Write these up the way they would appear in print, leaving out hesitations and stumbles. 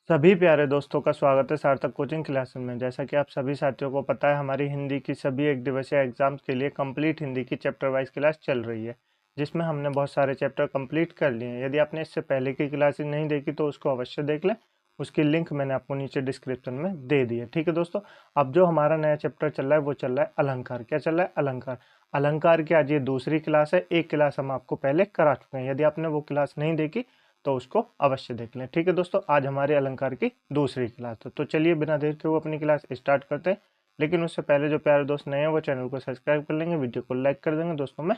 सभी प्यारे दोस्तों का स्वागत है सार्थक कोचिंग क्लास में। जैसा कि आप सभी साथियों को पता है, हमारी हिंदी की सभी एक दिवसीय एग्जाम्स के लिए कंप्लीट हिंदी की चैप्टर वाइज क्लास चल रही है, जिसमें हमने बहुत सारे चैप्टर कंप्लीट कर लिए हैं। यदि आपने इससे पहले की क्लासेस नहीं देखी तो उसको अवश्य देख लें। उसकी लिंक मैंने आपको नीचे डिस्क्रिप्शन में दे दी है। ठीक है दोस्तों, अब जो हमारा नया चैप्टर चल रहा है वो चल रहा है अलंकार। क्या चल रहा है? अलंकार। अलंकार की आज ये दूसरी क्लास है। एक क्लास हम आपको पहले करा चुके हैं। यदि आपने वो क्लास नहीं देखी तो उसको अवश्य देख लें। ठीक है दोस्तों, आज हमारे अलंकार की दूसरी क्लास है। तो चलिए बिना देर के वो अपनी क्लास स्टार्ट करते हैं। लेकिन उससे पहले जो प्यारे दोस्त नए हैं वो चैनल को सब्सक्राइब कर लेंगे, वीडियो को लाइक कर देंगे, दोस्तों में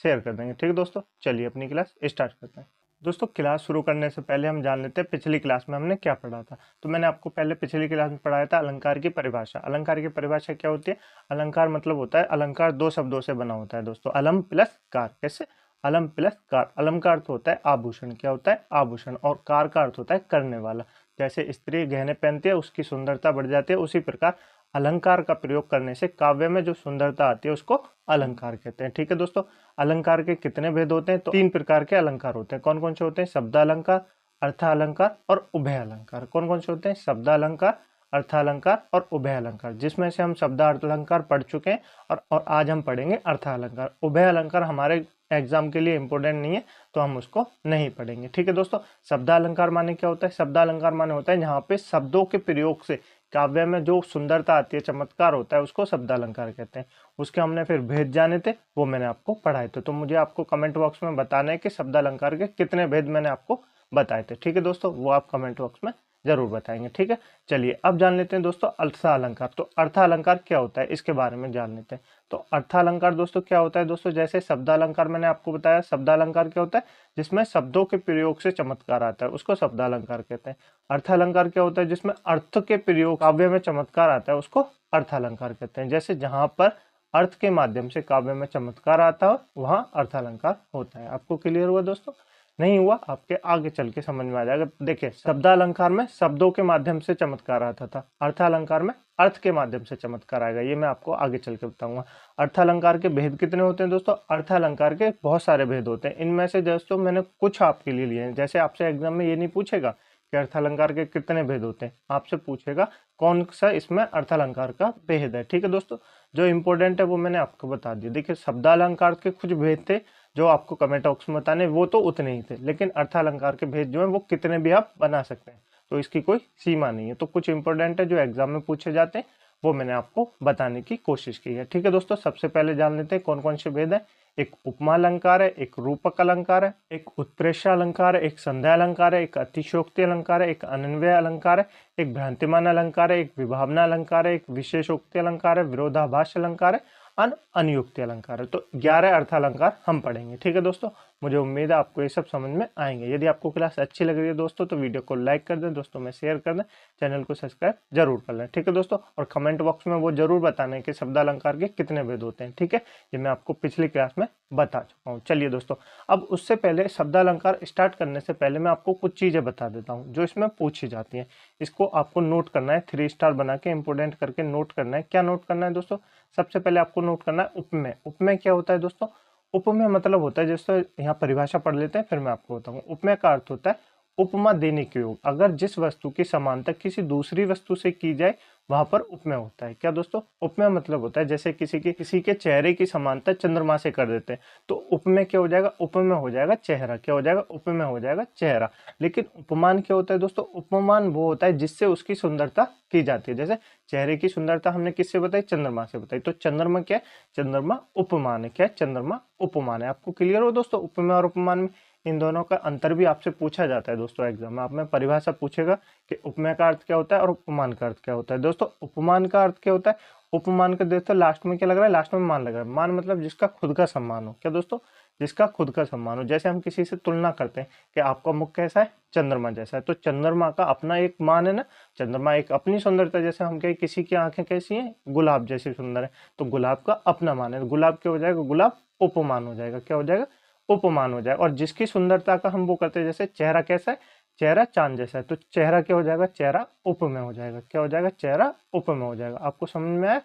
शेयर कर देंगे। ठीक है दोस्तों, चलिए अपनी क्लास स्टार्ट करते हैं। दोस्तों, क्लास शुरू करने से पहले हम जान लेते हैं पिछली क्लास में हमने क्या पढ़ा था। तो मैंने आपको पहले पिछली क्लास में पढ़ाया था अलंकार की परिभाषा। अलंकार की परिभाषा क्या होती है? अलंकार मतलब होता है, अलंकार दो शब्दों से बना होता है दोस्तों, अलम प्लस कार। कैसे? अलम प्लस कार। अलम का अर्थ होता है आभूषण। क्या होता है? आभूषण। और कार का अर्थ होता है करने वाला। जैसे स्त्री गहने पहनती है उसकी सुंदरता बढ़ जाती है, उसी प्रकार अलंकार का प्रयोग करने से काव्य में जो सुंदरता आती है उसको अलंकार कहते हैं। ठीक है दोस्तों, अलंकार के कितने भेद होते हैं? तो 3 प्रकार के अलंकार होते हैं। कौन कौन से होते हैं? शब्दालंकार, अर्थालंकार और उभय अलंकार। कौन कौन से होते हैं? शब्दालंकार, अर्थालंकार और उभय अलंकार, जिसमें से हम शब्दार्थ अलंकार पढ़ चुके हैं और आज हम पढ़ेंगे अर्थालंकार। उभय अलंकार हमारे एग्जाम के लिए इंपॉर्टेंट नहीं है तो हम उसको नहीं पढ़ेंगे। ठीक है दोस्तों, शब्दालंकार माने क्या होता है? शब्दालंकार माने होता है जहाँ पे शब्दों के प्रयोग से काव्य में जो सुंदरता आती है, चमत्कार होता है, उसको शब्दालंकार कहते हैं। उसके हमने फिर भेद जाने थे, वो मैंने आपको पढ़ाए थे। तो मुझे आपको कमेंट बॉक्स में बताना है कि शब्दालंकार के कितने भेद मैंने आपको बताए थे। ठीक है दोस्तों, वो आप कमेंट बॉक्स में जरूर बताएंगे। ठीक है, चलिए अब जान लेते हैं दोस्तों अर्थालंकार। तो अर्थालंकार क्या होता है इसके बारे में जान लेते हैं। तो अर्थालंकार दोस्तों क्या होता है? दोस्तों जैसे शब्दालंकार मैंने आपको बताया, शब्दालंकार क्या होता है? जिसमें शब्दों के प्रयोग से चमत्कार आता है उसको शब्दालंकार कहते हैं। अर्थालंकार क्या होता है? जिसमें अर्थ के प्रयोग काव्य में चमत्कार आता है उसको अर्थालंकार कहते हैं। जैसे जहां पर अर्थ के माध्यम से काव्य में चमत्कार आता है वहां अर्थालंकार होता है। आपको क्लियर हुआ दोस्तों? नहीं हुआ? आपके आगे चल के समझ में आ जाएगा। देखिए, शब्दालंकार में शब्दों के माध्यम से चमत्कार आता था, अर्थालंकार में अर्थ के माध्यम से चमत्कार आएगा। ये मैं आपको आगे चल के बताऊंगा। अर्थालंकार के भेद कितने होते हैं दोस्तों? अर्थालंकार के बहुत सारे भेद होते हैं। इनमें से दोस्तों मैंने कुछ आपके लिए लिए हैं। जैसे आपसे एग्जाम में ये नहीं पूछेगा कि अर्थालंकार के कितने भेद होते हैं, आपसे पूछेगा कौन सा इसमें अर्थालंकार का भेद है। ठीक है दोस्तों, जो इंपॉर्टेंट है वो मैंने आपको बता दिया। देखिए, शब्दालंकार के कुछ भेद थे जो आपको कमेंट बॉक्स में बताने, वो तो उतने ही थे, लेकिन अर्थालंकार के भेद जो है वो कितने भी आप बना सकते हैं, तो इसकी कोई सीमा नहीं है। तो कुछ इंपॉर्टेंट है जो एग्जाम में पूछे जाते हैं, वो मैंने आपको बताने की कोशिश की है। ठीक है दोस्तों, सबसे पहले जान लेते हैं कौन कौन से भेद है। एक उपमा अलंकार है, एक रूपक अलंकार है, एक उत्प्रेक्षा अलंकार है, एक संध्या अलंकार है, एक अतिशोक्ति अलंकार है, एक अनन्वय अलंकार है, एक भ्रांतिमान अलंकार है, एक विभावना अलंकार है, एक विशेषोक्ति अलंकार है, विरोधाभास अलंकार है, अनियुक्ति अलंकार है। तो 11 अर्थालंकार हम पढ़ेंगे। ठीक है दोस्तों, मुझे उम्मीद है आपको ये सब समझ में आएंगे। यदि आपको क्लास अच्छी लग रही है दोस्तों तो वीडियो को लाइक कर दें, दोस्तों में शेयर कर दें, चैनल को सब्सक्राइब जरूर कर लें। ठीक है दोस्तों, और कमेंट बॉक्स में वो जरूर बताना है कि शब्दालंकार के कितने भेद होते हैं। ठीक है, ये मैं आपको पिछली क्लास में बता चुका हूँ। चलिए दोस्तों, अब उससे पहले शब्दालंकार स्टार्ट करने से पहले मैं आपको कुछ चीजें बता देता हूँ जो इसमें पूछी जाती हैं। इसको आपको नोट करना है, 3 स्टार बना के इंपोर्टेंट करके नोट करना है। क्या नोट करना है दोस्तों? सबसे पहले आपको नोट करना है उपमेय। उपमेय क्या होता है दोस्तों? उपमेय मतलब होता है, जैसे यहाँ परिभाषा पढ़ लेते हैं फिर मैं आपको बताऊंगा। उपमेय का अर्थ होता है उपमा देने के योग। अगर जिस वस्तु की समानता किसी दूसरी वस्तु से की जाए वहां पर उपमेय होता है। क्या दोस्तों? उपमेय मतलब होता है जैसे किसी के चेहरे की समानता चंद्रमा से कर देते हैं तो उपमेय क्या हो जाएगा? उपमेय हो जाएगा चेहरा। क्या हो जाएगा? उपमेय हो जाएगा चेहरा। लेकिन उपमान क्या होता है दोस्तों? उपमान वो होता है जिससे उसकी सुंदरता की जाती है। जैसे चेहरे की सुंदरता हमने किससे बताई? चंद्रमा से बताई। तो चंद्रमा क्या है? चंद्रमा उपमान है। क्या है? चंद्रमा उपमान है। आपको क्लियर हो दोस्तों उपमेय और उपमान में? इन दोनों का अंतर भी आपसे पूछा जाता है दोस्तों एग्जाम में। आप में परिभाषा पूछेगा कि उपमेय का अर्थ क्या होता है और उपमान का अर्थ क्या होता है। दोस्तों उपमान का अर्थ क्या होता है? उपमान का दोस्तों लास्ट में क्या लग रहा है? लास्ट में मान लग रहा है। मान मतलब जिसका खुद का सम्मान हो। क्या दोस्तों? जिसका खुद का सम्मान हो। जैसे हम किसी से तुलना करते हैं कि आपका मुख कैसा है? चंद्रमा जैसा है। तो चंद्रमा का अपना एक मान है ना, चंद्रमा एक अपनी सुंदरता। जैसे हम कहें किसी की आंखें कैसी हैं? गुलाब जैसी सुंदर है, तो गुलाब का अपना मान है। गुलाब क्या हो जाएगा? गुलाब उपमान हो जाएगा। क्या हो जाएगा? उपमान हो जाएगा। और जिसकी सुंदरता का हम वो करते हैं, जैसे चेहरा कैसा है? चेहरा चांद जैसा है, तो चेहरा क्या हो जाएगा? चेहरा उपमेय हो जाएगा। क्या हो जाएगा? चेहरा उपमेय हो जाएगा। आपको समझ में आया?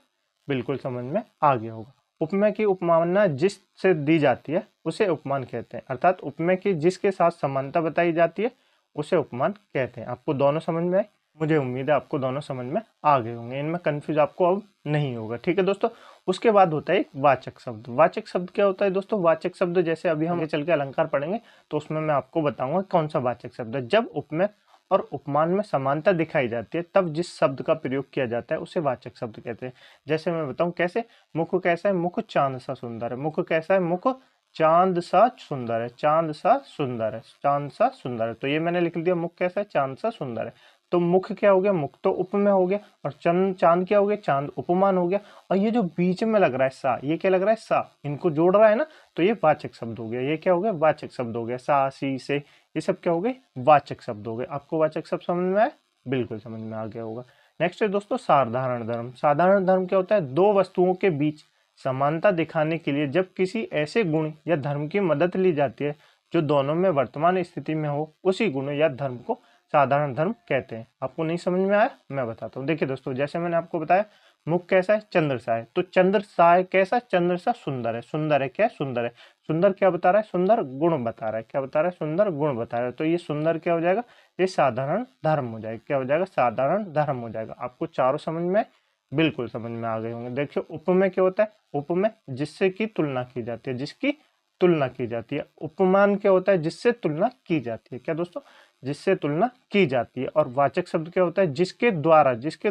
बिल्कुल समझ में आ गया होगा। उपमेय की उपमाना जिससे दी जाती है उसे उपमान कहते हैं। अर्थात उपमेय की जिसके साथ समानता बताई जाती है उसे उपमान कहते हैं। आपको दोनों समझ में आए? मुझे उम्मीद है आपको दोनों समझ में आ गए होंगे, इनमें कंफ्यूज आपको अब नहीं होगा। ठीक है दोस्तों, उसके बाद होता है एक वाचक शब्द। वाचक शब्द क्या होता है दोस्तों? वाचक शब्द जैसे अभी हम आगे चल के अलंकार पढ़ेंगे तो उसमें मैं आपको बताऊंगा कौन सा वाचक शब्द है। जब उपमेय और उपमान में समानता दिखाई जाती है तब जिस शब्द का प्रयोग किया जाता है उसे वाचक शब्द कहते हैं। जैसे मैं बताऊं कैसे। मुख कैसा है? मुख चांद सा सुंदर है। मुख कैसा है? मुख चांद सा सुंदर है। चांद सा सुंदर है। चांद सा सुंदर है। तो ये मैंने लिख दिया, मुख कैसा है? चांद सा सुंदर है। तो मुख क्या हो गया? मुख तो उपमेय हो गया, और चंद चांद क्या हो गया? चांद उपमान हो गया। और ये जो बीच में लग रहा है सा, ये क्या लग रहा है? सा। इनको जोड़ रहा है ना, तो ये वाचक शब्द हो गया। ये क्या हो गया? वाचक शब्द हो गया। सा, सी, से, ये सब क्या हो गए? वाचक शब्द हो गए। आपको वाचक शब्द समझ में आया? बिल्कुल समझ में आ गया होगा। नेक्स्ट है दोस्तों साधारण धर्म। साधारण धर्म क्या होता है? दो वस्तुओं के बीच समानता दिखाने के लिए जब किसी ऐसे गुण या धर्म की मदद ली जाती है जो दोनों में वर्तमान स्थिति में हो, उसी गुण या धर्म को साधारण धर्म कहते हैं। आपको नहीं समझ में आया? मैं बताता हूँ। देखिए दोस्तों, जैसे मैंने आपको बताया मुख कैसा है? चंद्र सा है। तो चंद्र सा है कैसा? चंद्र सा सुंदर है। सुंदर है क्या? सुंदर है। सुंदर क्या बता रहा है? सुंदर गुण बता रहा है। क्या बता रहा है? सुंदर गुण बता रहा है। तो ये सुंदर क्या हो जाएगा? ये साधारण धर्म हो जाएगा। क्या हो जाएगा? साधारण धर्म हो जाएगा। आपको चारों समझ में? बिल्कुल समझ में आ गए होंगे। देखिए उपमेय क्या होता है? उपमेय जिससे की तुलना की जाती है, जिसकी तुलना की जाती है। उपमान क्या होता है? जिससे तुलना की जाती है। क्या दोस्तों? जिससे तुलना की जाती है। और वाचक शब्द क्या होता है? जिसके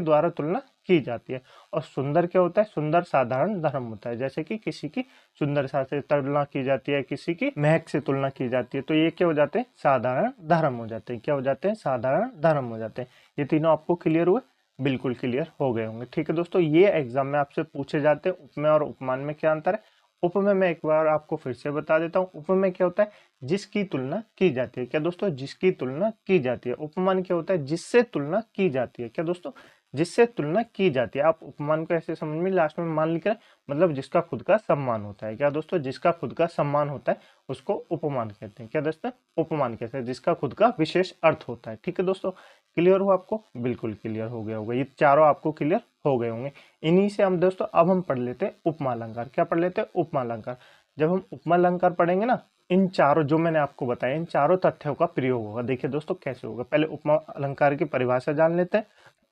द्वारा तुलना की जाती है। और सुंदर क्या होता है? सुंदर साधारण धर्म होता है। जैसे कि किसी की सुंदरता से तुलना की जाती है, किसी की महक से तुलना की जाती है, तो ये क्या हो जाते हैं? साधारण धर्म हो जाते हैं। क्या हो जाते हैं? साधारण धर्म हो जाते हैं। ये तीनों आपको क्लियर हुए? बिल्कुल क्लियर हो गए होंगे। ठीक है दोस्तों, ये एग्जाम में आपसे पूछे जाते हैं उपमेय और उपमान में क्या अंतर है। उपमेय में एक बार आपको फिर से बता देता हूँ। उपमेय क्या होता है? जिसकी तुलना की जाती है। क्या दोस्तों? जिसकी तुलना की जाती है। उपमान क्या होता है? जिससे तुलना की जाती है। क्या दोस्तों? जिससे तुलना की जाती है। आप उपमान को ऐसे समझ में, लास्ट में मान लिख रहे हैं, मतलब जिसका खुद का सम्मान होता है। क्या दोस्तों? जिसका खुद का सम्मान होता है उसको उपमान कहते हैं। क्या दोस्तों? उपमान कहते हैं जिसका खुद का विशेष अर्थ होता है। ठीक है दोस्तों, क्लियर हो आपको? बिल्कुल क्लियर हो गया होगा। ये चारों आपको क्लियर हो गए होंगे। इन्हीं से हम दोस्तों अब हम पढ़ लेते हैं उपमा अलंकार। क्या पढ़ लेते हैं? उपमा अलंकार। जब हम उपमा अलंकार पढ़ेंगे ना, इन चारों जो मैंने आपको बताया, इन चारों तथ्यों का प्रयोग होगा। देखिए दोस्तों कैसे होगा। पहले उपमा अलंकार की परिभाषा जान लेते हैं।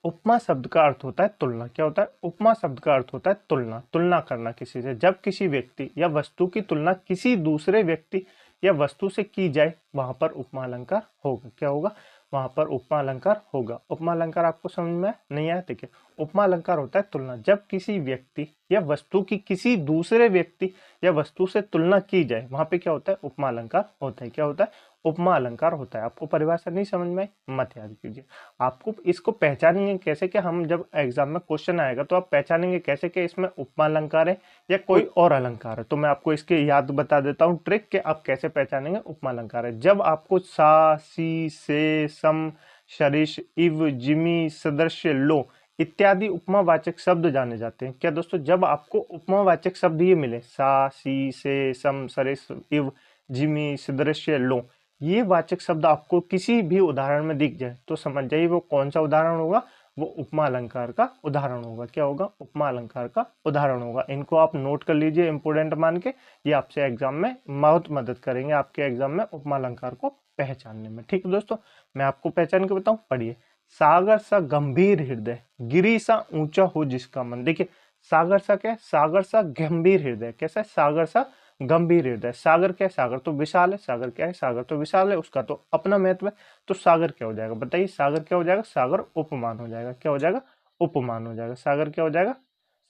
उपमा शब्द का अर्थ होता है तुलना। क्या होता है? उपमा शब्द का अर्थ होता है तुलना, तुलना करना किसी से। जब किसी व्यक्ति या वस्तु की तुलना किसी दूसरे व्यक्ति या वस्तु से की जाए वहां पर उपमा अलंकार होगा। क्या होगा? वहां पर उपमा अलंकार होगा। उपमा अलंकार आपको समझ में नहीं आया? देखिए, उपमा अलंकार होता है तुलना। जब किसी व्यक्ति या वस्तु की किसी दूसरे व्यक्ति या वस्तु से तुलना की जाए वहां पे क्या होता है? उपमा अलंकार होता है। क्या होता है? उपमा अलंकार होता है। आपको परिभाषा नहीं समझ में आई? मत याद कीजिए। आपको इसको पहचानेंगे कैसे? कि हम जब एग्जाम में क्वेश्चन आएगा तो आप पहचानेंगे कैसे कि इसमें उपमा अलंकार है या कोई और अलंकार है। तो मैं आपको इसके याद बता देता हूँ ट्रिक कि आप कैसे पहचानेंगे उपमा अलंकार है। जब आपको सा, सी, से, सम, सरिस, इव, जिमी, सदृश्य, लो इत्यादि उपमावाचक शब्द जाने जाते हैं। क्या दोस्तों? जब आपको उपमावाचक शब्द ये मिले, सा, सी, से, सम, सरिस, इव, जिमी, सदृश्य, लो, ये वाचक शब्द आपको किसी भी उदाहरण में दिख जाए तो समझ जाइए वो कौन सा उदाहरण होगा। वो उपमा अलंकार का उदाहरण होगा। क्या होगा? उपमा अलंकार का उदाहरण होगा। इनको आप नोट कर लीजिए इंपोर्टेंट मान के। ये आपसे एग्जाम में बहुत मदद करेंगे, आपके एग्जाम में उपमा अलंकार को पहचानने में। ठीक है दोस्तों, मैं आपको पहचान के बताऊं, पढ़िए। सागर सा गंभीर हृदय, गिरी सा ऊंचा हो जिसका मन। देखिए, सागर सा क्या है? सागर सा गंभीर हृदय। कैसा है? सागर सा गंभीर हृदय। सागर क्या है? सागर तो विशाल है। सागर क्या है? सागर तो विशाल है, उसका तो अपना महत्व है। तो सागर क्या हो जाएगा? बताइए, सागर क्या हो जाएगा? सागर उपमान हो जाएगा। क्या हो जाएगा? उपमान हो जाएगा। सागर क्या हो जाएगा?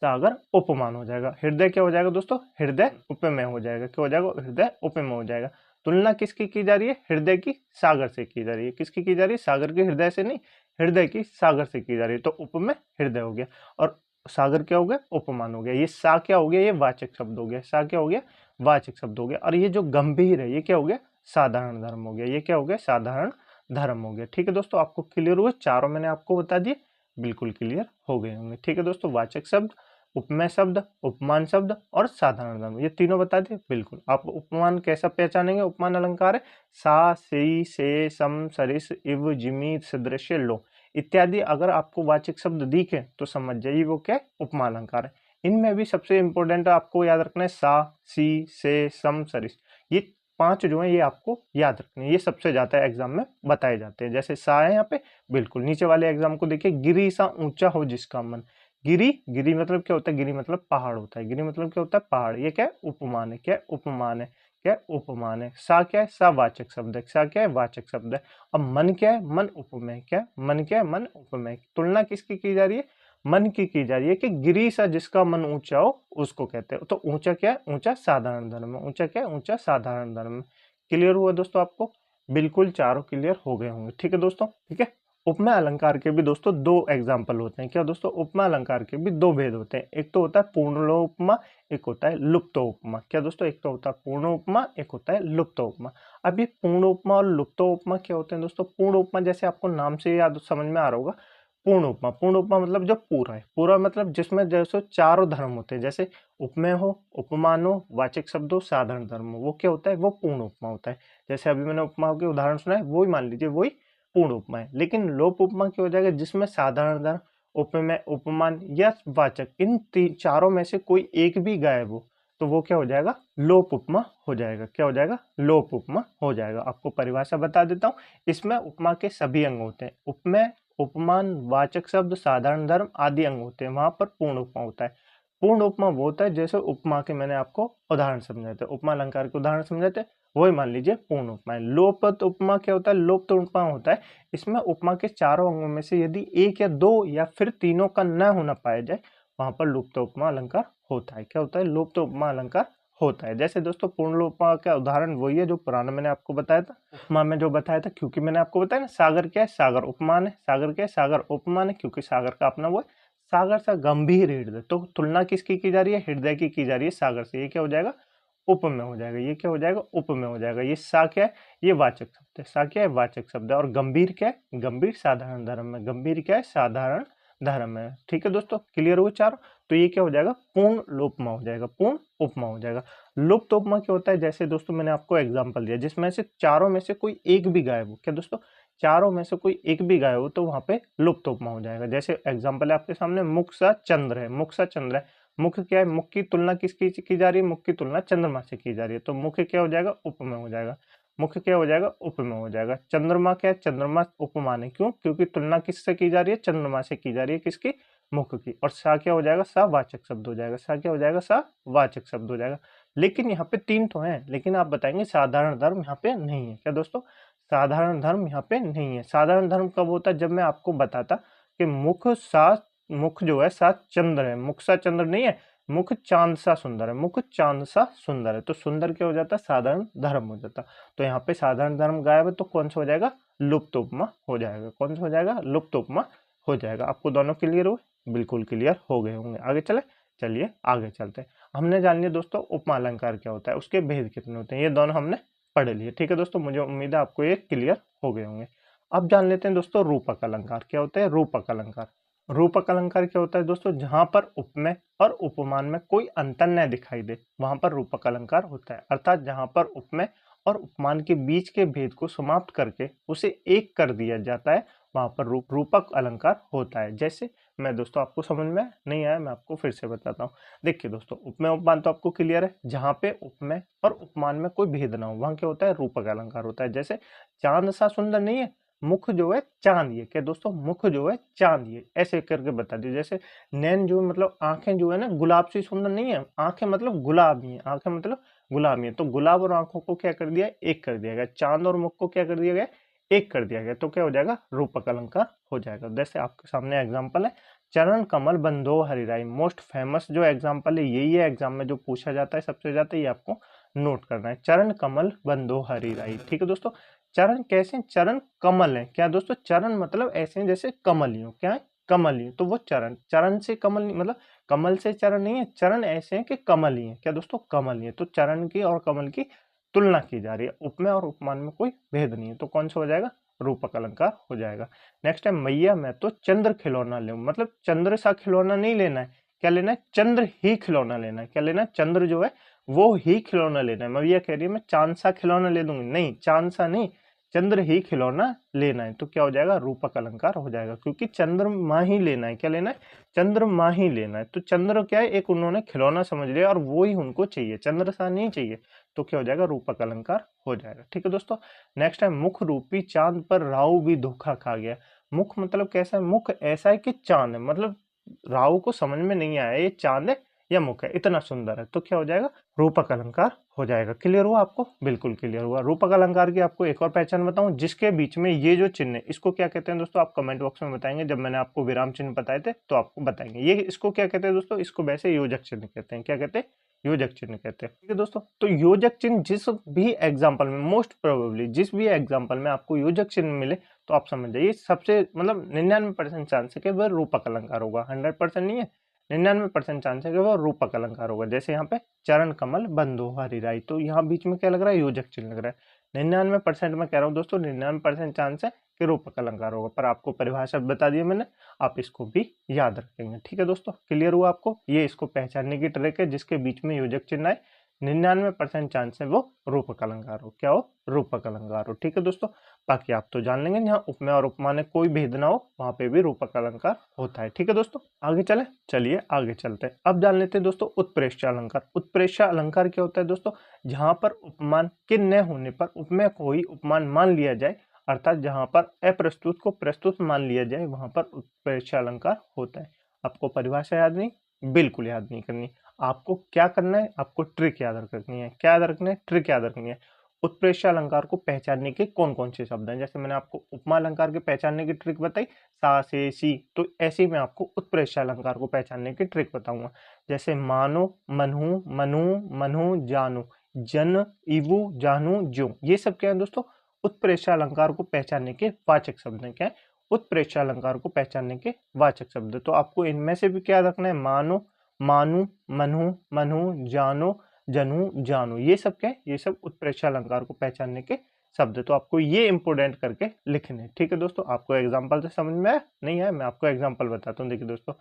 सागर उपमान हो जाएगा। हृदय क्या हो जाएगा दोस्तों? हृदय उपमेय हो जाएगा। क्या हो जाएगा? हृदय उपमेय हो जाएगा। तुलना किसकी की जा रही है? हृदय की सागर से की जा रही है। किसकी की जा रही है? सागर के हृदय से नहीं, हृदय की सागर से की जा रही है। तो उपमेय हृदय हो गया, और सागर क्या हो गया? उपमान हो गया। ये सा क्या हो गया? ये वाचक शब्द हो गया। सा क्या हो गया? वाचक शब्द हो गया। और ये जो गंभीर है ये क्या हो गया? साधारण धर्म हो गया। ये क्या हो गया? साधारण धर्म हो गया। ठीक है दोस्तों, आपको क्लियर हुए? चारों मैंने आपको बता दिए, बिल्कुल क्लियर हो गए होंगे। ठीक है दोस्तों, वाचक शब्द, उपमेय शब्द, उपमान शब्द और साधारण धर्म, ये तीनों बता दिए। बिल्कुल, आप उपमान कैसा पहचानेंगे? उपमान अलंकार है सा, से, सम, सरिस, इव, जिमी, सदृश्य, लो इत्यादि। अगर आपको वाचक शब्द दिखे तो समझ जाइए वो क्या है? उपमा अलंकार है। इनमें भी सबसे इंपॉर्टेंट आपको याद रखना है सा, सी, से, सम, सरिस। ये 5 जो है ये आपको याद रखने हैं, ये सबसे ज्यादा एग्जाम में बताए जाते हैं। जैसे सा है यहाँ पे, बिल्कुल नीचे वाले एग्जाम को देखिए, गिरी सा ऊंचा हो जिसका मन। गिरी, गिरी मतलब क्या होता है, गिरी मतलब पहाड़ होता है, गिरी मतलब क्या होता है, पहाड़। ये क्या है, उपमान है, क्या है, उपमान है, क्या है, उपमान है। सा क्या है, सा वाचक शब्द है, सा क्या है, वाचक शब्द है। अब मन क्या है, मन उपमेय, क्या है, मन क्या है, मन उपमेय। तुलना किसकी की जा रही है, मन की जा रही है कि गिरी सा जिसका मन ऊंचा हो उसको कहते हैं। तो ऊंचा क्या है, ऊंचा साधारण धर्म है, ऊंचा क्या है, ऊंचा साधारण धर्म है। क्लियर हुआ दोस्तों आपको, बिल्कुल चारों क्लियर हो गए होंगे। ठीक है दोस्तों, ठीक है। उपमा अलंकार के भी दोस्तों दो एग्जाम्पल होते हैं। क्या दोस्तों, उपमा अलंकार के भी दो भेद होते हैं। एक तो होता है पूर्ण उपमा, एक होता है लुप्त उपमा। क्या दोस्तों, एक तो होता है पूर्ण उपमा, एक होता है लुप्त उपमा। अब ये पूर्ण उपमा और लुप्त उपमा क्या होते हैं दोस्तों। पूर्ण उपमा जैसे आपको नाम से याद समझ में आ रहा होगा, पूर्ण उपमा, पूर्ण उपमा मतलब जो पूरा है, पूरा मतलब जिसमें जैसे चारों धर्म होते हैं, जैसे उपमेय हो, उपमान हो, वाचक शब्द हो, साधारण धर्म हो, वो क्या होता है, वो पूर्ण उपमा होता है। जैसे अभी मैंने उपमा के उदाहरण सुना है, वही मान लीजिए वही पूर्ण उपमा है। लेकिन लोप उपमा क्या हो जाएगा, जिसमें साधारण धर्म, उपमेय, उपमान या वाचक, इन चारों में से कोई एक भी गायब हो, तो वो क्या हो जाएगा, लोप उपमा हो जाएगा। क्या हो जाएगा, लोप उपमा हो जाएगा। आपको परिभाषा बता देता हूँ। इसमें उपमा के सभी अंग होते हैं, उपमेय, उपमान, वाचक शब्द, साधारण धर्म आदि अंग होते हैं, वहां पर पूर्ण उपमा होता है। पूर्ण उपमा वो होता है जैसे उपमा के मैंने आपको उदाहरण समझाए थे, उपमा अलंकार के उदाहरण समझाए थे, वही मान लीजिए पूर्ण उपमा है। लोपत उपमा क्या होता है, लोप्त उपमा होता है, इसमें उपमा के चारों अंगों में से यदि एक या दो या फिर तीनों का न होना पाया जाए, वहां पर लुप्त उपमा अलंकार होता है। क्या होता है, लुप्त उपमा अलंकार होता है। जैसे दोस्तों पूर्ण उपमा का उदाहरण वही है जो पुराना मैंने आपको बताया था, उपमा में जो बताया था, क्योंकि मैंने आपको बताया ना, सागर क्या है, सागर उपमान है, सागर क्या है, सागर उपमान है, क्योंकि सागर का अपना वो है, सागर सा गंभीर हृदय। तो तुलना किसकी की जा रही है, हृदय की जा रही है सागर से। ये क्या हो जाएगा, उप में हो जाएगा। ये क्या हो जाएगा, उप में हो जाएगा। ये सा क्या है, ये वाचक शब्द है, सा क्या है, वाचक शब्द है। और गंभीर क्या है, गंभीर साधारण धर्म है, गंभीर क्या है, साधारण धर्म है। ठीक है दोस्तों, क्लियर हो चार। तो ये क्या हो जाएगा, पूर्ण लोपमा हो जाएगा, पूर्ण उपमा हो जाएगा। लुप्त उपमा क्या होता है, जैसे दोस्तों मैंने आपको एग्जांपल दिया, जिसमें से चारों में से कोई एक भी गायब हो। क्या दोस्तों, चारों में से कोई एक भी गायब हो, तो वहां पे लुप्त उपमा हो जाएगा। जैसे एग्जांपल है आपके सामने, मुख सा चंद्र है, मुख सा चंद्र है। मुख क्या है, मुख की तुलना किसकी की जा रही है, मुख की तुलना चंद्रमा से की जा रही है, तो मुख क्या हो जाएगा, उपमेय हो जाएगा। मुख क्या हो जाएगा, उपमेय हो जाएगा। चंद्रमा क्या है, चंद्रमा उपमान है, क्यों, क्योंकि तुलना किससे की जा रही है, चंद्रमा से की जा रही है, किसकी, मुख की। और सा क्या हो जाएगा, सा वाचक शब्द हो जाएगा, सा क्या हो जाएगा, सा वाचक शब्द हो जाएगा। लेकिन यहाँ पे तीन तो हैं, लेकिन आप बताएंगे साधारण धर्म यहाँ पे नहीं है। क्या दोस्तों, साधारण धर्म यहाँ पे नहीं है। साधारण धर्म कब होता है, जब मैं आपको बताता कि मुख सा, मुख जो है सा चंद्र है, मुख सा चंद्र नहीं है, मुख चांद सा सुंदर है, मुख चांद सा सुंदर है, तो सुंदर क्या हो जाता है, साधारण धर्म हो जाता। तो यहाँ पे साधारण धर्म गायब है, तो कौन सा हो जाएगा, लुप्त उपमा हो जाएगा। कौन सा हो जाएगा, लुप्त उपमा हो जाएगा। आपको दोनों क्लियर हुए, बिल्कुल क्लियर हो गए होंगे। आगे चले, चलिए आगे चलते हैं। हमने जान लिया दोस्तों उपमा अलंकार क्या होता है, उसके भेद कितने होते हैं, ये दोनों हमने पढ़ लिए। ठीक है दोस्तों, मुझे उम्मीद है आपको ये क्लियर हो गए होंगे। अब जान लेते हैं दोस्तों रूपक अलंकार क्या होता है। रूपक अलंकार, रूपक अलंकार क्या होता है दोस्तों, जहां पर उपमेय और उपमान में कोई अंतर न दिखाई दे, वहां पर रूपक अलंकार होता है। अर्थात जहां पर उपमेय और उपमान के बीच के भेद को समाप्त करके उसे एक कर दिया जाता है, वहां पर रूपक अलंकार होता है। जैसे मैं दोस्तों, आपको समझ में नहीं आया, मैं आपको फिर से बताता हूँ। देखिए दोस्तों, उपमेय उपमान तो आपको क्लियर है, जहां पे उपमेय और उपमान में कोई भेद ना हो, वहां क्या होता है, रूपक अलंकार होता है। जैसे चांद सा सुंदर नहीं है, मुख जो है चांद ये। क्या दोस्तों, मुख जो है चांद ये, ऐसे करके बता दिए। जैसे नैन जो मतलब आंखें जो है ना, गुलाब सी सुंदर नहीं है, आंखें मतलब गुलाबी है, आंखें मतलब गुलाबी है। तो गुलाब और आंखों को क्या कर दिया, एक कर दिया गया। चांद और मुख को क्या कर दिया गया, एक कर दिया गया। तो क्या हो जाएगा, रूपक अलंकार हो जाएगा। जैसे आपके सामने एग्जाम्पल है, चरण कमल बंधो हरिराई। मोस्ट फेमस जो एग्जाम्पल है यही है, एग्जाम में जो पूछा जाता है सबसे ज्यादा, ये आपको नोट करना है। चरण कमल बंधो हरिराई। ठीक है दोस्तों, चरण कैसे हैं? चरण कमल है। क्या दोस्तों, चरण मतलब ऐसे हैं जैसे कमलियों, क्या है, कमलियों। तो वो चरण, चरण से कमल नहीं, मतलब कमल से चरण नहीं है, चरण ऐसे हैं कि कमल ही है। क्या दोस्तों, कमल ही है। तो चरण की और कमल की तुलना की जा रही है, उपमेय और उपमान में कोई भेद नहीं है। तो कौन सा हो जाएगा, रूपक अलंकार हो जाएगा। नेक्स्ट है, मैया मैं तो चंद्र खिलौना लूं। मतलब चंद्र सा खिलौना नहीं लेना है, क्या लेना है, चंद्र ही खिलौना लेना है। क्या लेना है, चंद्र जो है वो ही खिलौना लेना है। मैया कह रही है मैं चांद सा खिलौना ले दूंगी, नहीं, चांद सा नहीं, चंद्र ही खिलौना लेना है। तो क्या हो जाएगा, रूपक अलंकार हो जाएगा, क्योंकि चंद्रमा ही लेना है। क्या लेना है, चंद्रमा ही लेना है। तो चंद्र क्या है, एक उन्होंने खिलौना समझ लिया और वो ही उनको चाहिए, चंद्र सा नहीं चाहिए। तो क्या हो जाएगा, रूपक अलंकार हो जाएगा। ठीक है दोस्तों। नेक्स्ट है मुख रूपी चांद पर राहु भी धोखा खा गया। मुख मतलब कैसा है, मुख ऐसा है कि चांद है, मतलब राहु को समझ में नहीं आया ये चांद है या मुख है, इतना सुंदर है, तो क्या हो जाएगा, रूपक अलंकार हो जाएगा। क्लियर हुआ आपको, बिल्कुल क्लियर हुआ। रूपक अलंकार की आपको एक और पहचान बताऊं, जिसके बीच में ये जो चिन्ह है इसको क्या कहते हैं दोस्तों, आप कमेंट बॉक्स में बताएंगे। जब मैंने आपको विराम चिन्ह बताए थे तो आपको बताएंगे ये इसको क्या कहते हैं दोस्तों, इसको वैसे योजक चिन्ह कहते हैं। क्या कहते हैं, योजक चिन्ह कहते हैं। ठीक है दोस्तों। तो योजक चिन्ह जिस भी एग्जाम्पल में, मोस्ट प्रोबेबली जिस भी एग्जाम्पल में आपको योजक चिन्ह मिले तो आप समझ जाइए सबसे मतलब 99% चांस है कि वह रूपक अलंकार होगा। 100% नहीं है, 99% चांस है कि वह रूपक अलंकार होगा। जैसे यहाँ पे चरण कमल बंधु हरिराई, तो यहाँ बीच में क्या लग रहा है, योजक चिन्ह लग रहा है। 99% मैं कह रहा हूँ दोस्तों, 99% चांस है कि रूपक अलंकार होगा, पर आपको परिभाषा बता दी मैंने, आप इसको भी याद रखेंगे। ठीक है दोस्तों, क्लियर हुआ आपको, ये इसको पहचानने की ट्रिक है, जिसके बीच में योजक चिन्ह आए 99% चांस है वो रूपक अलंकार हो, क्या हो, रूपक अलंकार हो। ठीक है दोस्तों। बाकी आप तो जान लेंगे, जहाँ उपमेय और उपमा में कोई भेद ना हो वहां पे भी रूपक अलंकार होता है। ठीक है दोस्तों, आगे चले, चलिए आगे चलते हैं। अब जान लेते हैं दोस्तों उत्प्रेक्षा अलंकार। उत्प्रेक्षा अलंकार क्या होता है दोस्तों, जहां पर उपमान के न होने पर उपमेय को ही उपमान मान लिया जाए, अर्थात जहां पर अप्रस्तुत को प्रस्तुत मान लिया जाए वहां पर उत्प्रेक्षा अलंकार होता है। आपको परिभाषा याद नहीं, बिल्कुल याद नहीं करनी, आपको क्या करना है, आपको ट्रिक याद रखनी है। क्या याद रखना है, ट्रिक याद रखनी है। उत्प्रेक्षा अलंकार को पहचानने के कौन कौन से शब्द हैं, जैसे मैंने आपको उपमा अलंकार के पहचानने की ट्रिक बताई, सा से सी, तो ऐसे ही मैं आपको उत्प्रेक्षा अलंकार को पहचानने की ट्रिक बताऊंगा। जैसे मानो, मनहु, मनु, मनहु, जानु, जन, इवु, जानू, जो, ये सब क्या है दोस्तों, उत्प्रेक्षा अलंकार को पहचानने के वाचक शब्द हैं। क्या है, उत्प्रेक्षा अलंकार को पहचानने के वाचक शब्द। तो आपको इनमें से भी क्या रखना है, मानो, मानु, मनहु, मनहु, जानो, जनू, जानू, ये सब क्या है, ये सब उत्प्रेक्षा अलंकार को पहचानने के शब्द। तो आपको ये इंपोर्टेंट करके लिखने। ठीक है दोस्तों, आपको एग्जांपल से समझ में आया नहीं है, मैं आपको एग्जांपल बताता हूँ। देखिए दोस्तों,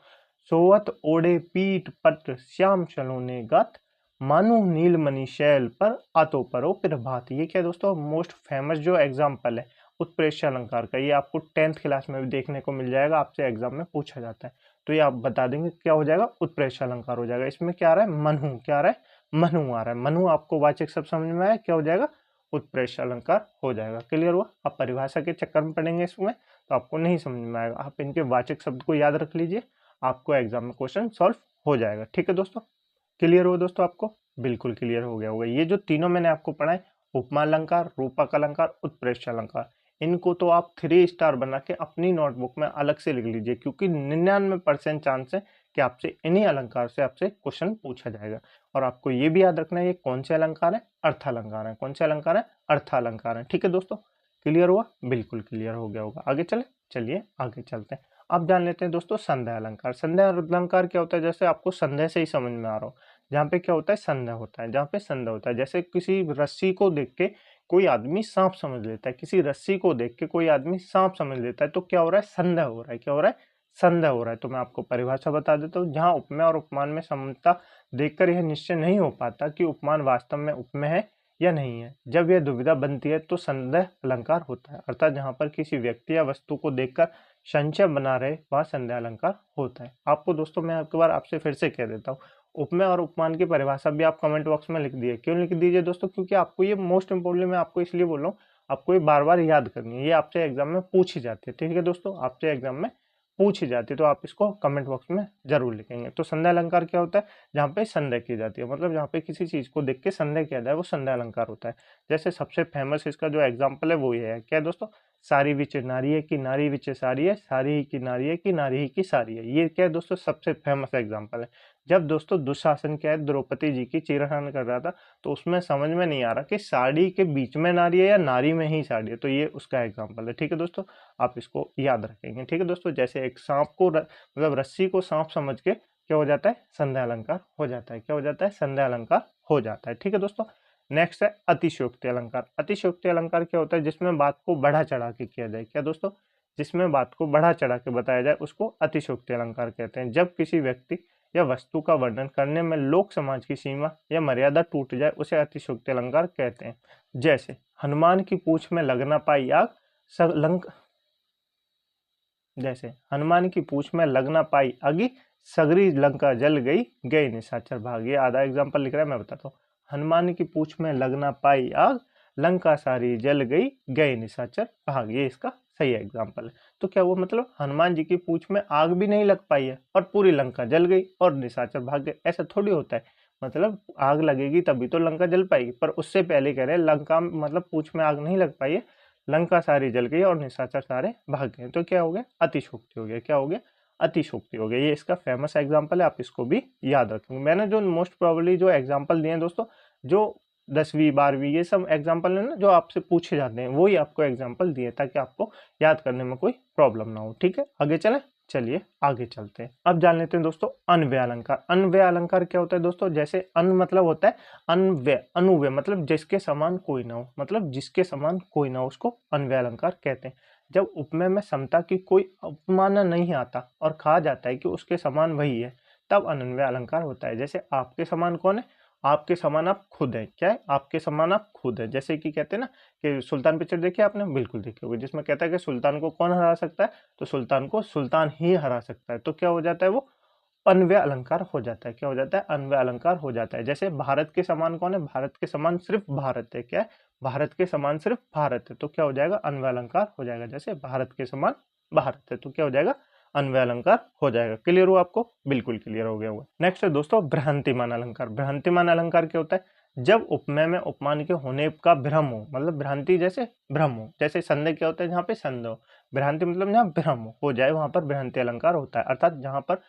सोवत ओढ़े पीठ पत्र श्याम सलोने गात, मानु नीलमणि शैल पर आतो परो प्रभात। ये क्या है दोस्तों, मोस्ट फेमस जो एग्जाम्पल है उत्प्रेक्षा अलंकार का, ये आपको 10th क्लास में भी देखने को मिल जाएगा, आपसे एग्जाम में पूछा जाता है। तो ये आप बता देंगे क्या हो जाएगा, उत्प्रेक्षा अलंकार हो जाएगा। इसमें क्या आ रहा है, मनहु, क्या आ रहा है, मनु आ रहा है। मनु आपको वाचक शब्द समझ में आया, क्या हो जाएगा, उत्प्रेक्षा अलंकार हो जाएगा। क्लियर हुआ। आप परिभाषा के चक्कर में पढ़ेंगे इसमें तो आपको नहीं समझ में आएगा, आप इनके वाचक शब्द को याद रख लीजिए, आपको एग्जाम में क्वेश्चन सॉल्व हो जाएगा। ठीक है दोस्तों, क्लियर हो दोस्तों आपको, बिल्कुल क्लियर हो गया होगा। ये जो तीनों मैंने आपको पढ़ाए, उपमा अलंकार, रूपक अलंकार, उत्प्रेक्षा अलंकार, इनको तो आप 3 स्टार बना के अपनी नोटबुक में अलग से लिख लीजिए, क्योंकि 99% चांस है कि आपसे इन्हीं अलंकार से आपसे क्वेश्चन पूछा जाएगा। और आपको ये भी याद रखना है, ये कौन से अलंकार है, अर्थालंकार है। कौन से अलंकार है, अर्थालंकार है। ठीक है दोस्तों, क्लियर हुआ, बिल्कुल क्लियर हो गया होगा। आगे चले, चलिए आगे चलते हैं। अब जान लेते हैं दोस्तों संदेह अलंकार। संदेह अलंकार क्या होता है, जैसे आपको संदेह से ही समझ में आ रहा हो, जहाँ पे क्या होता है, संदेह होता है, जहाँ पे संदेह होता है। जैसे किसी रस्सी को देख के कोई आदमी सांप समझ लेता है, किसी रस्सी को देख के कोई आदमी सांप समझ लेता है, तो क्या हो रहा है, संदेह हो रहा है। क्या हो रहा है, संदेह हो रहा है। तो मैं आपको परिभाषा बता देता हूँ, जहाँ उपमेय और उपमान में समानता देखकर यह निश्चय नहीं हो पाता कि उपमान वास्तव में उपमेय है या नहीं है, जब यह दुविधा बनती है तो संदेह अलंकार होता है। अर्थात जहाँ पर किसी व्यक्ति या वस्तु को देखकर संशय बना रहे वह संदेह अलंकार होता है। आपको दोस्तों मैं एक बार आपसे फिर से कह देता हूँ, उपमेय और उपमान की परिभाषा भी आप कमेंट बॉक्स में लिख दिए। क्यों लिख दीजिए दोस्तों, क्योंकि आपको ये मोस्ट इंपोर्टेंट, मैं आपको इसलिए बोल रहा हूँ, आपको ये बार बार याद करनी है, ये आपसे एग्जाम में पूछी जाती है। ठीक है दोस्तों, आपसे एग्जाम में पूछी जाती है, तो आप इसको कमेंट बॉक्स में जरूर लिखेंगे। तो संदेह अलंकार क्या होता है, जहाँ पे संदेह की जाती है, मतलब जहाँ पे किसी चीज को देख के संदेह किया जाए वो संदेह अलंकार होता है। जैसे सबसे फेमस इसका जो एग्जाम्पल है वो ये है, क्या है दोस्तों, सारी विच नारी है कि नारी विच सारी है, सारी ही की नारी है कि नारी ही की सारी है। ये क्या है दोस्तों, सबसे फेमस एग्जाम्पल है। जब दोस्तों दुशासन क्या है, द्रौपदी जी की चीरहरण कर रहा था, तो उसमें समझ में नहीं आ रहा कि साड़ी के बीच में नारी है या नारी में ही साड़ी है, तो ये उसका एग्जाम्पल है। ठीक है दोस्तों, आप इसको याद रखेंगे। ठीक है दोस्तों, जैसे एक सांप को मतलब रस्सी को सांप समझ के क्या हो जाता है, संदेह अलंकार हो जाता है। क्या हो जाता है, संदेह अलंकार हो जाता है। ठीक है दोस्तों, नेक्स्ट है अतिशयोक्ति अलंकार। अतिशयोक्ति अलंकार क्या होता है, जिसमें बात को बढ़ा चढ़ा के किया जाए। क्या दोस्तों, जिसमें बात को बढ़ा चढ़ा के बताया जाए उसको अतिशयोक्ति अलंकार कहते हैं। जब किसी व्यक्ति या वस्तु का वर्णन करने में लोक समाज की सीमा या मर्यादा टूट जाए उसे अतिशयोक्ति अलंकार कहते हैं। जैसे हनुमान की पूंछ में लग ना पाई आग, जैसे हनुमान की पूंछ में लग ना पाई आगी, सगरी लंका जल गई, गई निशाचर भाग। ये आधा एग्जाम्पल लिख रहा है, मैं बताता हूँ। हनुमान की पूंछ में लग ना पाई आग, लंका सारी जल गई, गए निशाचर भाग। ये इसका सही एग्जाम्पल है। तो क्या हुआ, मतलब हनुमान जी की पूंछ में आग भी नहीं लग पाई है और पूरी लंका जल गई और निशाचर भाग गए। ऐसा थोड़ी होता है, मतलब आग लगेगी तभी तो लंका जल पाएगी, पर उससे पहले कह रहे हैं लंका मतलब पूंछ में आग नहीं लग पाई है, लंका सारी जल गई और निशाचर सारे भाग गए। तो क्या हो गया, अतिशोक्ति हो गया। क्या हो गया, अतिशोक्ति हो गया। ये इसका फेमस एग्जाम्पल है, आप इसको भी याद रखेंगे। मैंने जो मोस्ट प्रोबेबली जो एग्जाम्पल दिए हैं दोस्तों, जो 10वीं 12वीं ये सब एग्जाम्पल है ना जो आपसे पूछे जाते हैं, वही आपको एग्जाम्पल दिए ताकि आपको याद करने में कोई प्रॉब्लम ना हो। ठीक है, आगे चलें। चलिए आगे चलते हैं। अब जान लेते हैं दोस्तों अन्वय अलंकार। अन्वय अलंकार क्या होता है दोस्तों, जैसे अन मतलब होता है अन्वय, अनुव्यय मतलब जिसके समान कोई ना हो, मतलब जिसके समान कोई ना हो उसको अन्वय अलंकार कहते हैं। जब उपमेय में समता की कोई उपमाना नहीं आता और कहा जाता है कि उसके समान वही है, तब अन्वय अलंकार होता है। जैसे आपके समान कौन है, आपके समान आप खुद हैं। क्या है, आपके समान आप खुद हैं। जैसे कि कहते हैं ना कि सुल्तान पिक्चर देखी आपने, बिल्कुल देखी होगी, जिसमें कहता है कि सुल्तान को कौन हरा सकता है, तो सुल्तान को सुल्तान ही हरा सकता है। तो क्या हो जाता है, वो अन्वय अलंकार हो जाता है। क्या हो जाता है, अन्वय अलंकार हो जाता है। जैसे भारत के समान कौन है, भारत के समान सिर्फ भारत है। क्या है, भारत के समान सिर्फ भारत है। तो क्या हो जाएगा, अन्वय अलंकार हो जाएगा। जैसे भारत के समान भारत है, तो क्या हो जाएगा, अन्वय अलंकार हो जाएगा। क्लियर हो आपको, बिल्कुल क्लियर हो गया होगा। नेक्स्ट है दोस्तों भ्रांतिमान अलंकार। भ्रांतिमान अलंकार क्या होता है, जब उपमेय में उपमान के होने का भ्रम हो, मतलब भ्रांति जैसे भ्रम हो। जैसे संदेह क्या होता है, जहाँ पे संदेह हो, भ्रांति मतलब जहाँ भ्रम हो जाए वहां पर भ्रांति अलंकार होता है। अर्थात जहां पर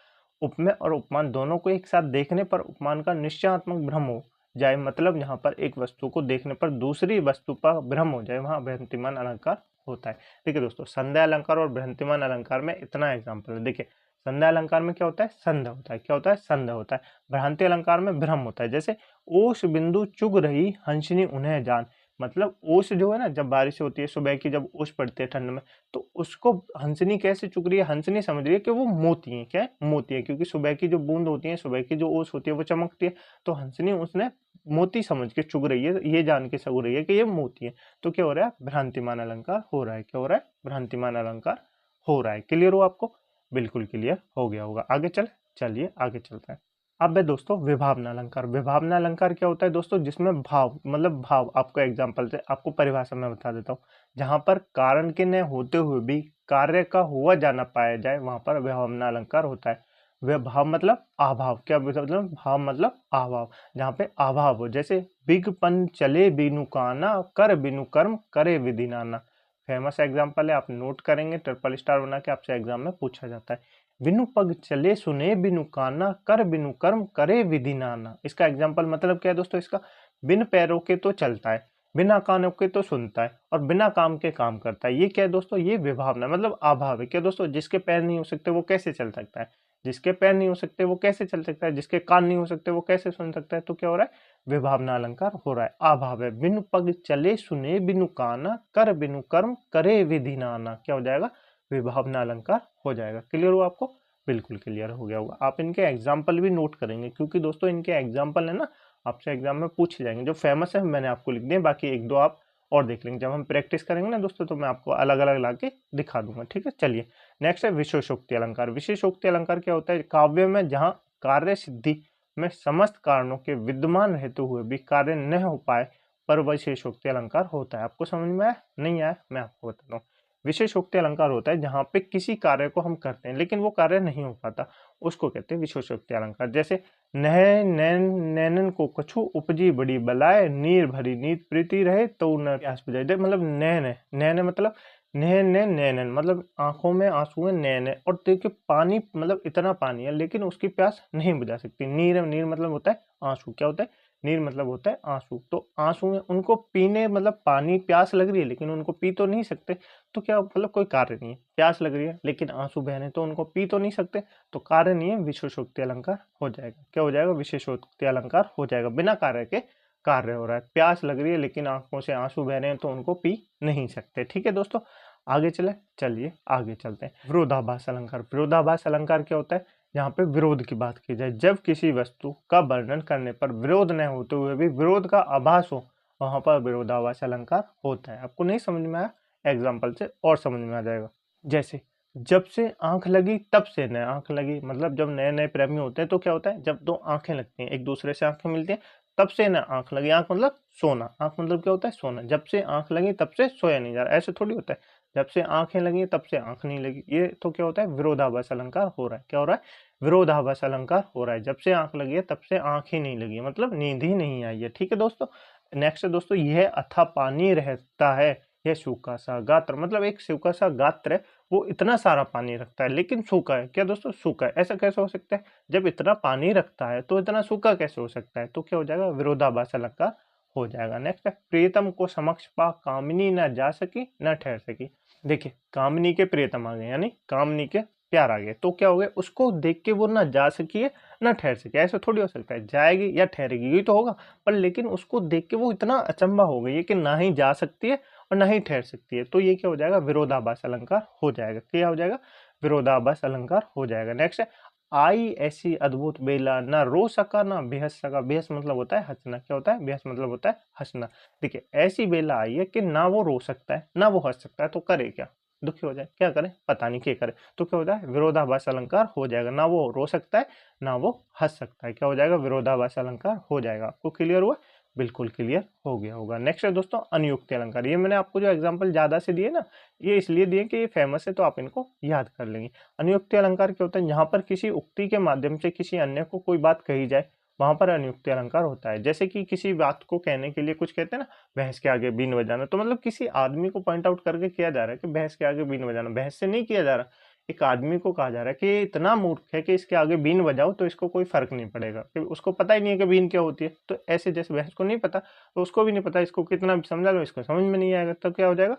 उपमेय और उपमान दोनों को एक साथ देखने पर उपमान का निश्चयात्मक भ्रम हो जाए, मतलब यहाँ पर एक वस्तु को देखने पर दूसरी वस्तु पर भ्रम हो जाए, वहां भ्रांतिमान अलंकार होता है। देखिए दोस्तों, संदेह अलंकार और भ्रांतिमान अलंकार में इतना एग्जाम्पल है। देखिए संदेह अलंकार में क्या होता है, संदेह होता है। क्या होता है, संदेह होता है। भ्रांति अलंकार में भ्रम होता है। जैसे ओस बिंदु चुग रही हंसनी उन्हें जान, मतलब ओस जो है ना, जब बारिश होती है सुबह की, जब ओस पड़ती है ठंड में, तो उसको हंसनी कैसे चुग रही है, हंसनी समझ रही है कि वो मोती है। क्या है, मोती है, क्योंकि सुबह की जो बूंद होती है, सुबह की जो ओस होती है वो चमकती है, तो हंसनी उसने मोती समझ के चुग रही है, ये जान के चुग रही है कि ये मोती है। तो क्या हो रहा है, भ्रांतिमान अलंकार हो रहा है। क्या हो रहा है, भ्रांतिमान अलंकार हो रहा है। क्लियर हो आपको, बिल्कुल क्लियर हो गया होगा। आगे चलिए आगे चलते हैं। अब है दोस्तों विभावना अलंकार। विभावना अलंकार क्या होता है दोस्तों, जिसमें भाव मतलब भाव, आपको एग्जांपल से आपको परिभाषा में बता देता हूँ। जहां पर कारण के न होते हुए भी कार्य का हुआ जाना पाया जाए, वहां पर विभावना अलंकार होता है। विभाव मतलब अभाव। क्या मतलब, भाव मतलब अभाव, जहाँ पे अभाव हो। जैसे बिगपन चले बिनु काना, कर बिनु कर्म करे विधि नाना। फेमस एग्जाम्पल है, आप नोट करेंगे, ट्रिपल स्टार बना के आपसे एग्जाम में पूछा जाता है। बिनु पग चले सुने बिनु काना, कर बिनु कर्म करे विधि नाना। इसका एग्जाम्पल मतलब क्या है दोस्तों, इसका बिन पैरों के तो चलता है, बिना कानों के तो सुनता है और बिना काम के काम करता है। ये क्या है दोस्तों, ये विभावना मतलब अभाव है। क्या दोस्तों, जिसके पैर नहीं हो सकते वो कैसे चल सकता है, जिसके पैर नहीं हो सकते वो कैसे चल सकता है, जिसके कान नहीं हो सकते वो कैसे सुन सकता है। तो क्या हो रहा है, विभावना अलंकार हो रहा है। अभाव है। बिनु पग चले सुने बिनु काना, कर बिनु कर्म करे विधि नाना। क्या हो जाएगा, विभावना अलंकार हो जाएगा। क्लियर हो आपको, बिल्कुल क्लियर हो गया होगा। आप इनके एग्जाम्पल भी नोट करेंगे, क्योंकि दोस्तों इनके एग्जाम्पल है ना, आपसे एग्जाम में पूछे जाएंगे। जो फेमस है मैंने आपको लिख दिए, बाकी एक दो आप और देख लेंगे। जब हम प्रैक्टिस करेंगे ना दोस्तों, तो मैं आपको अलग अलग ला के दिखा दूंगा। ठीक है, चलिए नेक्स्ट है विशेषोक्ति अलंकार। विशेषोक्ति अलंकार क्या होता है, काव्य में जहाँ कार्य सिद्धि में समस्त कारणों के विद्यमान रहते हुए भी कार्य न हो पाए, पर विशेषोक्ति अलंकार होता है। आपको समझ में आया, नहीं आया, मैं आपको बताता हूँ। विशेषोक्ति अलंकार होता है जहाँ पे किसी कार्य को हम करते हैं लेकिन वो कार्य नहीं हो पाता, उसको कहते हैं विशेषोक्ति अलंकार। जैसे नह नैन नैनन को कछु उपजी बड़ी बलाय, नीर भरी नीत प्रीति रहे तो न प्यास बुझाए। देख मतलब नैन नैन मतलब नैन नैन नैनन मतलब आंखों में आंसू है, नैन है, और देखिए पानी मतलब इतना पानी है लेकिन उसकी प्यास नहीं बुझा सकती। नीर नीर मतलब होता है आंसू। क्या होता है, नीर मतलब होता है आंसू। तो आंसू में उनको पीने मतलब पानी प्यास लग रही है लेकिन उनको पी तो नहीं सकते, तो क्या मतलब कोई कार्य नहीं है। प्यास लग रही है लेकिन आंसू बह रहे हैं तो उनको पी तो नहीं सकते, तो कार्य नहीं है, विशेषोक्ति अलंकार हो जाएगा। क्या हो जाएगा, विशेषोक्ति अलंकार हो जाएगा। बिना कार्य के कार्य हो रहा है, प्यास लग रही है लेकिन आंखों से आंसू बह रहे हैं तो उनको पी नहीं सकते। ठीक है दोस्तों, आगे चलिए आगे चलते हैं। विरोधाभास अलंकार। विरोधाभास अलंकार क्या होता है, यहाँ पे विरोध की बात की जाए। जब किसी वस्तु का वर्णन करने पर विरोध न होते हुए भी विरोध का आभास हो, वहां पर विरोधाभास अलंकार होता है। आपको नहीं समझ में आया, एग्जाम्पल से और समझ में आ जाएगा। जैसे जब से आंख लगी तब से नए आंख लगी, मतलब जब नए नए प्रेमी होते हैं तो क्या होता है, जब दो आंखें लगती हैं, एक दूसरे से आंखें मिलती हैं तब से ना आंख लगी, आंख मतलब सोना, आंख मतलब क्या होता है सोना, जब से आंख लगी तब से सोया नहीं जा रहा, ऐसे थोड़ी होता है, जब से आंखें लगी तब से आंख नहीं लगी, ये तो क्या होता है विरोधाभास अलंकार हो रहा है। क्या हो रहा है, विरोधाभास अलंकार हो रहा है, जब से आंख लगी है तब से आंख ही नहीं लगी है, मतलब नींद ही नहीं आई है। ठीक है दोस्तों, नेक्स्ट है दोस्तों, यह अथा पानी रहता है, यह सूखा सा गात्र, मतलब एक सूखा सा गात्र है, वो इतना सारा पानी रखता है लेकिन सूखा है। क्या दोस्तों, सूखा है, ऐसा कैसे हो सकता है, जब इतना पानी रखता है तो इतना सूखा कैसे हो सकता है, तो क्या हो जाएगा विरोधाभास अलंकार हो जाएगा। नेक्स्ट है, प्रियतम को समक्ष पा कामिनी न जा सकी न ठहर सकी। देखिए कामिनी के प्रियतम आ गए, यानी कामिनी के प्यार आ गए, तो क्या हो गया, उसको देख के वो ना जा सकी है ना ठहर सके, ऐसा थोड़ी हो सकता है, जाएगी या ठहरेगी ये तो होगा, पर लेकिन उसको देख के वो इतना अचंभा हो गई है कि ना ही जा सकती है और ना ही ठहर सकती है, तो ये क्या हो जाएगा विरोधाभास अलंकार हो जाएगा। क्या हो जाएगा, विरोधाभास अलंकार हो जाएगा। नेक्स्ट है, आई ऐसी अद्भुत बेला, ना रो सका ना बेहस सका, बेहस मतलब होता है हंसना, क्या होता है बेहस मतलब होता है हंसना। देखिए ऐसी बेला आई है कि ना वो रो सकता है ना वो हंस सकता है, तो करे क्या, दुखी हो जाए, क्या करे पता नहीं क्या करे, तो क्या हो जाए विरोधाभास अलंकार हो जाएगा, ना वो रो सकता है ना वो हंस सकता है, क्या हो जाएगा विरोधाभास अलंकार हो जाएगा। आपको क्लियर हुआ, बिल्कुल क्लियर हो गया होगा। नेक्स्ट है दोस्तों अनुयुक्ति अलंकार, ये मैंने आपको जो एग्जांपल ज्यादा से दिए ना, ये इसलिए दिए कि ये फेमस है तो आप इनको याद कर लेंगे। अनुयुक्ति अलंकार क्या होता है, यहाँ पर किसी उक्ति के माध्यम से किसी अन्य को कोई बात कही जाए, वहां पर अनुयुक्ति अलंकार होता है। जैसे कि किसी बात को कहने के लिए कुछ कहते हैं ना, भैंस के आगे बीन बजाना, तो मतलब किसी आदमी को पॉइंट आउट करके किया जा रहा है कि भैंस के आगे बीन बजाना, भैंस से नहीं किया जा रहा, एक आदमी को कहा जा रहा है कि ये इतना मूर्ख है कि इसके आगे बीन बजाओ तो इसको कोई फर्क नहीं पड़ेगा, कि उसको पता ही नहीं है कि बीन क्या होती है, तो ऐसे जैसे भैंस को नहीं पता तो उसको भी नहीं पता, इसको कितना भी समझा लो इसको समझ में नहीं आएगा, तो क्या हो जाएगा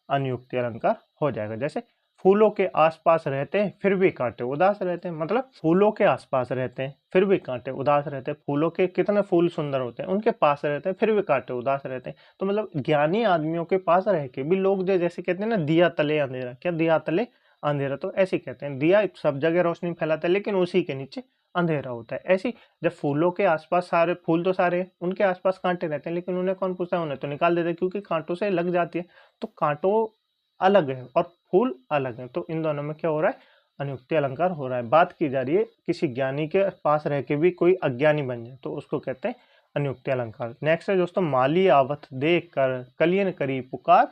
अनुयुक्ति अलंकार हो जाएगा। जैसे फूलों के आसपास रहते हैं फिर भी कांटे उदास रहते हैं, मतलब फूलों के आसपास रहते हैं फिर भी कांटे उदास रहते हैं, फूलों के कितने फूल सुंदर होते हैं उनके पास रहते हैं फिर भी कांटे उदास रहते हैं, तो मतलब ज्ञानी आदमियों के पास रह के भी लोग जो जैसे कहते हैं ना दिया तले अंधेरा, क्या दिया तले अंधेरा, तो ऐसे कहते हैं दिया सब जगह रोशनी फैलाता है लेकिन उसी के नीचे अंधेरा होता है। ऐसी जब फूलों के आसपास सारे फूल तो सारे हैं, उनके आसपास कांटे रहते हैं लेकिन उन्हें कौन पूछता है, उन्हें तो निकाल देते हैं क्योंकि कांटों से लग जाती है, तो कांटों अलग है और फूल अलग है, तो इन दोनों में क्या हो रहा है अनुयुक्ति अलंकार हो रहा है। बात की जा रही है किसी ज्ञानी के पास रह के भी कोई अज्ञानी बन जाए तो उसको कहते हैं अनुयुक्ति अलंकार। नेक्स्ट है दोस्तों, माली आवत देख कर कलियन करी पुकार,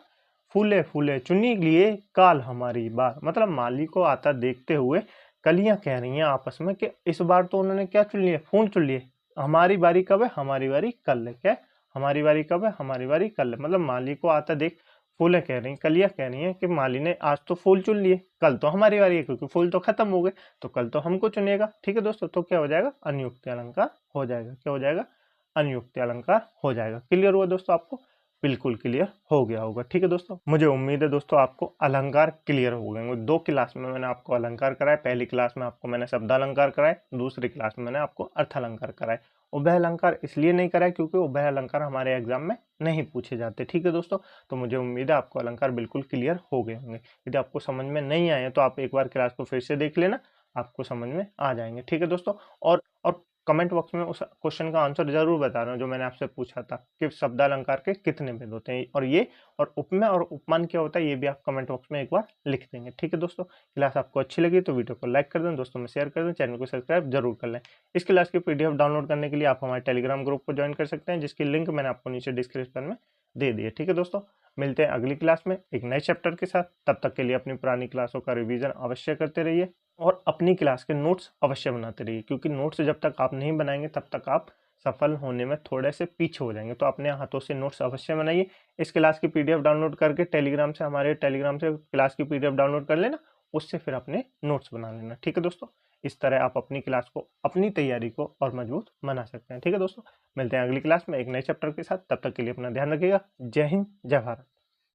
फूले फूले चुनी लिए काल हमारी बार, मतलब माली को आता देखते हुए कलियां कह रही हैं आपस में कि इस बार तो उन्होंने क्या चुन लिए, फूल चुन लिए, हमारी बारी कब है, हमारी बारी कल है, क्या है? हमारी बारी कब है, हमारी बारी कल है, मतलब माली को आता देख फूलें कह रही, कलियां कह रही हैं कि माली ने आज तो फूल चुन लिए, कल तो हमारी बारी है क्योंकि फूल तो खत्म हो गए, तो कल तो हमको चुनेगा। ठीक है दोस्तों, तो क्या हो जाएगा अनुयुक्ति अलंकार हो जाएगा, क्या हो जाएगा अनुयुक्ति अलंकार हो जाएगा। क्लियर हुआ दोस्तों आपको, बिल्कुल क्लियर हो गया होगा। ठीक है दोस्तों, मुझे उम्मीद है दोस्तों आपको अलंकार क्लियर हो गए होंगे। 2 क्लास में मैंने आपको अलंकार कराए, पहली क्लास में आपको मैंने शब्दालंकार कराए, दूसरी क्लास में मैंने आपको अर्थ अलंकार कराए। उभय अलंकार इसलिए नहीं कराए क्योंकि उभय अलंकार हमारे एग्जाम में नहीं पूछे जाते। ठीक है दोस्तों, तो मुझे उम्मीद है आपको अलंकार बिल्कुल क्लियर हो गए होंगे। यदि आपको समझ में नहीं आए तो आप एक बार क्लास को फिर से देख लेना, आपको समझ में आ जाएंगे। ठीक है दोस्तों, और कमेंट बॉक्स में उस क्वेश्चन का आंसर जरूर बता रहा हूँ जो मैंने आपसे पूछा था कि शब्दालंकार के कितने भेद होते हैं, और ये और उपमेय और उपमान क्या होता है ये भी आप कमेंट बॉक्स में एक बार लिख देंगे। ठीक है दोस्तों, क्लास आपको अच्छी लगी तो वीडियो को लाइक कर दें, दोस्तों में शेयर कर दें, चैनल को सब्सक्राइब जरूर कर लें। इस क्लास की पीडीएफ डाउनलोड करने के लिए आप हमारे टेलीग्राम ग्रुप को ज्वाइन कर सकते हैं, जिसकी लिंक मैंने आपको नीचे डिस्क्रिप्शन में दे दी है। ठीक है दोस्तों, मिलते हैं अगली क्लास में एक नए चैप्टर के साथ, तब तक के लिए अपनी पुरानी क्लासों का रिवीजन अवश्य करते रहिए और अपनी क्लास के नोट्स अवश्य बनाते रहिए, क्योंकि नोट्स जब तक आप नहीं बनाएंगे तब तक आप सफल होने में थोड़े से पीछे हो जाएंगे। तो अपने हाथों से नोट्स अवश्य बनाइए। इस क्लास की पीडीएफ डाउनलोड करके टेलीग्राम से हमारे टेलीग्राम से क्लास की पीडीएफ डाउनलोड कर लेना, उससे फिर अपने नोट्स बना लेना। ठीक है दोस्तों, इस तरह आप अपनी क्लास को अपनी तैयारी को और मजबूत बना सकते हैं। ठीक है दोस्तों, मिलते हैं अगली क्लास में एक नए चैप्टर के साथ, तब तक के लिए अपना ध्यान रखिएगा। जय हिंद, जय भारत।